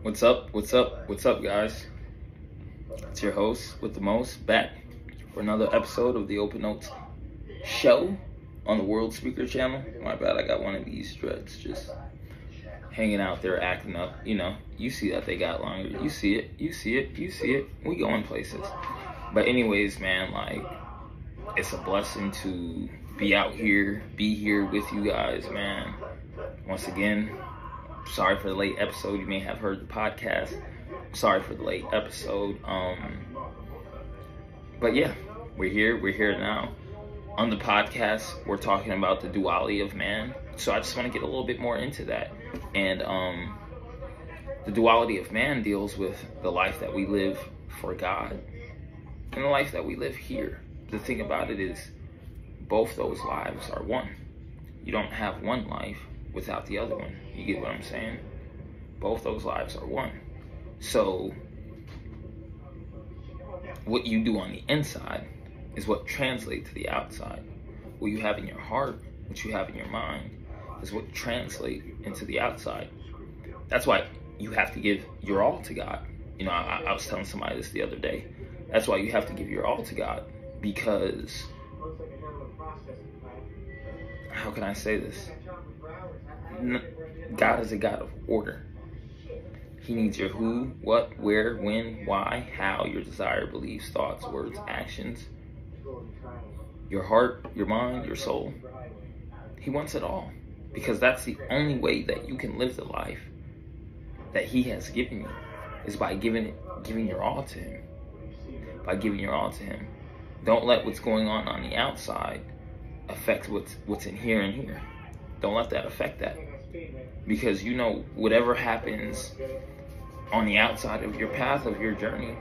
What's up? What's up? What's up, guys? It's your host with the most, back for another episode of the Open Notes show on the World Speaker channel. My bad, I got one of these dreads just hanging out there acting up. You know, you see that they got longer. You see it. You see it. You see it. We going places. But anyways, man, like, it's a blessing to be out here, be here with you guys, man. Once again, sorry for the late episode. You may have heard the podcast. Sorry for the late episode. But yeah, we're here now. On the podcast, we're talking about the duality of man. So I just want to get a little bit more into that. And the duality of man deals with the life that we live for God and the life that we live here. The thing about it is, both those lives are one. You don't have one life without the other one. You get what I'm saying? Both those lives are one. So what you do on the inside is what translates to the outside. What you have in your heart, what you have in your mind, is what translates into the outside. That's why you have to give your all to God. You know, I was telling somebody this the other day. That's why you have to give your all to God, because how can I say this? God is a God of order. He needs your who, what, where, when, why, how, your desire, beliefs, thoughts, words, actions, your heart, your mind, your soul. He wants it all, because that's the only way that you can live the life that He has given you, is by giving your all to Him. By giving your all to Him. Don't let what's going on the outside affect what's in here and here. Don't let that affect that. Because you know, whatever happens on the outside of your path, of your journey,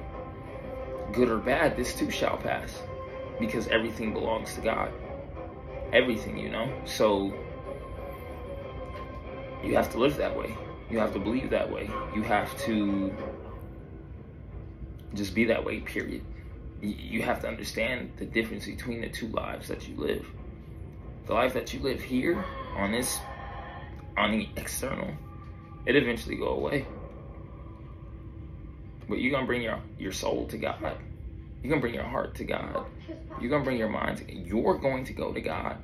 good or bad, this too shall pass. Because everything belongs to God. Everything, you know. So you have to live that way. You have to believe that way. You have to just be that way, period. You have to understand the difference between the two lives that you live. The life that you live here on the external, it eventually go away. But you're gonna bring your soul to God. You're gonna bring your heart to God. You're gonna bring your mind to God. You're going to go to God.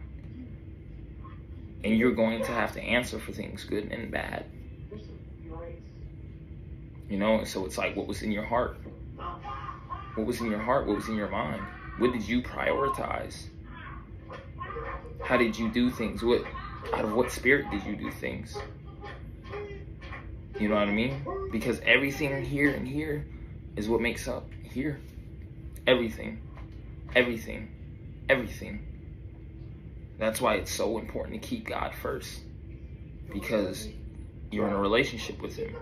And you're going to have to answer for things good and bad. You know, so it's like, what was in your heart? What was in your heart? What was in your mind? What did you prioritize? How did you do things? Out of what spirit did you do things? You know what I mean? Because everything here and here is what makes up here. Everything. Everything. Everything. That's why it's so important to keep God first. Because you're in a relationship with Him.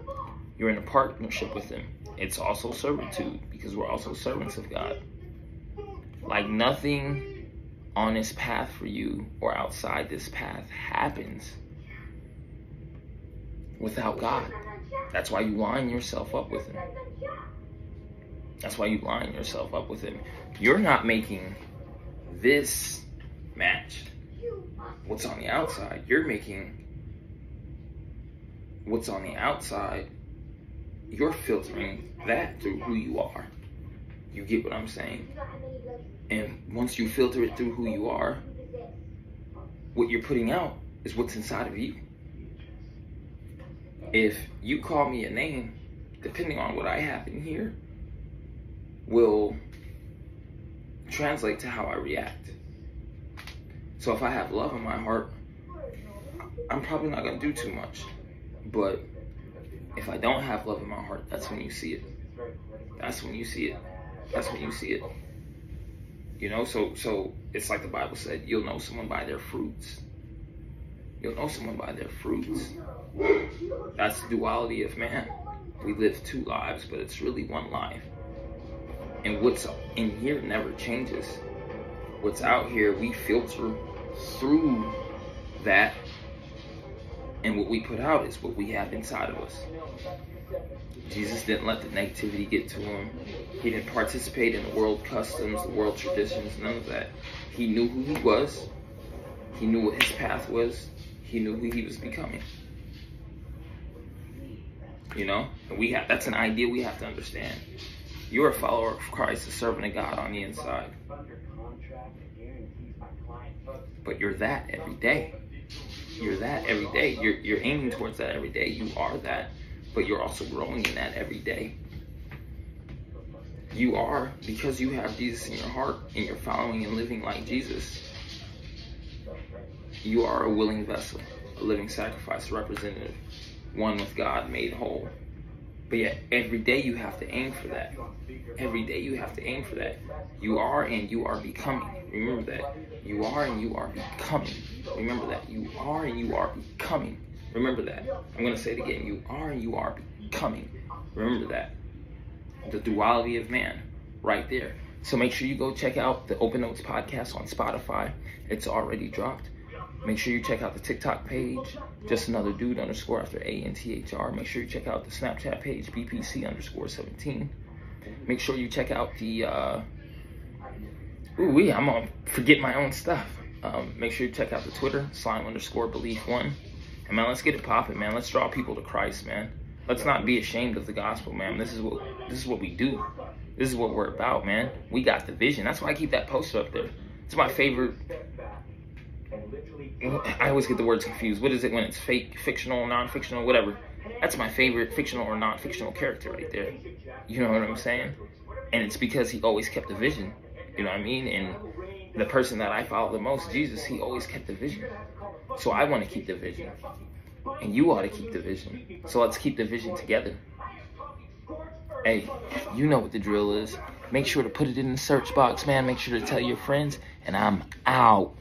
You're in a partnership with Him. It's also servitude, because we're also servants of God. Like, nothing on this path for you or outside this path happens without God. That's why you line yourself up with Him. That's why you line yourself up with Him. You're not making this match what's on the outside. You're making what's on the outside. You're filtering that through who you are. You get what I'm saying? And once you filter it through who you are, what you're putting out is what's inside of you. If you call me a name, depending on what I have in here, will translate to how I react. So if I have love in my heart, I'm probably not going to do too much. But if I don't have love in my heart, that's when you see it. That's when you see it. That's when you see it. You know, so it's like the Bible said, you'll know someone by their fruits. You'll know someone by their fruits. That's the duality of man. We live two lives, but it's really one life. And what's in here never changes. What's out here, we filter through that. And what we put out is what we have inside of us. Jesus didn't let the negativity get to Him. He didn't participate in the world customs, the world traditions, none of that. He knew who He was. He knew what His path was. He knew who He was becoming. You know, and that's an idea we have to understand. You're a follower of Christ, a servant of God on the inside. But you're that every day. You're that every day. You're aiming towards that every day. You are that, but you're also growing in that every day. You are, because you have Jesus in your heart and you're following and living like Jesus. You are a willing vessel, a living sacrifice, representative, one with God made whole. But yet, every day you have to aim for that. Every day you have to aim for that. You are and you are becoming. Remember that. You are and you are becoming. Remember that. You are and you are becoming. Remember that. I'm going to say it again. You are and you are becoming. Remember that. The duality of man, right there. So make sure you go check out the Open Notes podcast on Spotify. It's already dropped. Make sure you check out the TikTok page, just another dude _ after ANTHR. Make sure you check out the Snapchat page, BPC _17. Make sure you check out the, I'm gonna forget my own stuff. Make sure you check out the Twitter, slime _belief1. And man, let's get it popping, man. Let's draw people to Christ, man. Let's not be ashamed of the gospel, man. This is what we do. This is what we're about, man. We got the vision. That's why I keep that poster up there. It's my favorite. I always get the words confused. What is it when it's fake, fictional, non-fictional, whatever? That's my favorite fictional or non-fictional character right there. You know what I'm saying? And it's because he always kept the vision. You know what I mean? And the person that I follow the most, Jesus, he always kept the vision. So I want to keep the vision. And you ought to keep the vision. So let's keep the vision together. Hey, you know what the drill is. Make sure to put it in the search box, man. Make sure to tell your friends. And I'm out.